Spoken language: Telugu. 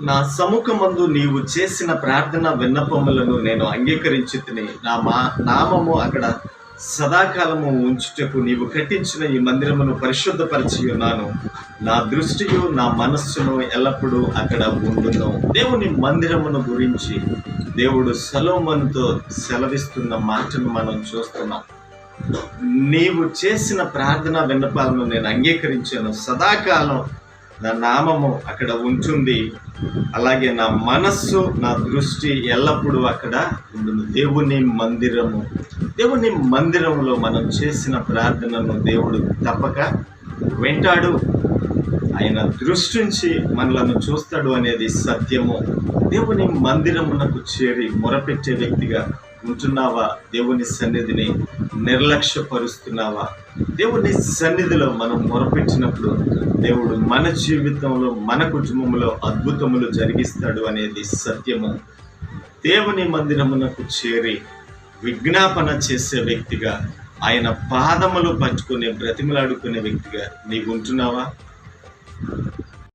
నా సముఖమందు నీవు చేసిన ప్రార్థన విన్నపములను నేను అంగీకరించి తిని నామము అక్కడ సదాకాలము ఉంచుటకు నీవు కట్టించిన ఈ మందిరమును పరిశుద్ధపరిచి ఉన్నాను. నా దృష్టియు నా మనస్సును ఎల్లప్పుడూ అక్కడ ఉండును. దేవుని మందిరమును గురించి దేవుడు సొలొమోనుతో సెలవిస్తున్న మాటను మనం చూస్తున్నాం. నీవు చేసిన ప్రార్థన విన్నపాలను నేను అంగీకరించాను, సదాకాలం నా నామము అక్కడ ఉంటుంది, అలాగే నా మనస్సు నా దృష్టి ఎల్లప్పుడూ అక్కడ ఉండును. దేవుని మందిరంలో మనం చేసిన ప్రార్థనను దేవుడు తప్పక వింటాడు. ఆయన దృష్టి నుంచి మనలను చూస్తాడు అనేది సత్యము. దేవుని మందిరమునకు చేరి మొరపెట్టే వ్యక్తిగా ఉంటున్నావా? దేవుని సన్నిధిని నిర్లక్ష్యపరుస్తున్నావా? దేవుని సన్నిధిలో మనం మొరపెట్టినప్పుడు దేవుడు మన జీవితంలో మన కుటుంబంలో అద్భుతములు జరిగిస్తాడు అనేది సత్యము. దేవుని మందిరమునకు చేరి విజ్ఞాపన చేసే వ్యక్తిగా, ఆయన పాదములు పట్టుకునే బ్రతిమలాడుకునే వ్యక్తిగా నీవు ఉంటున్నావా?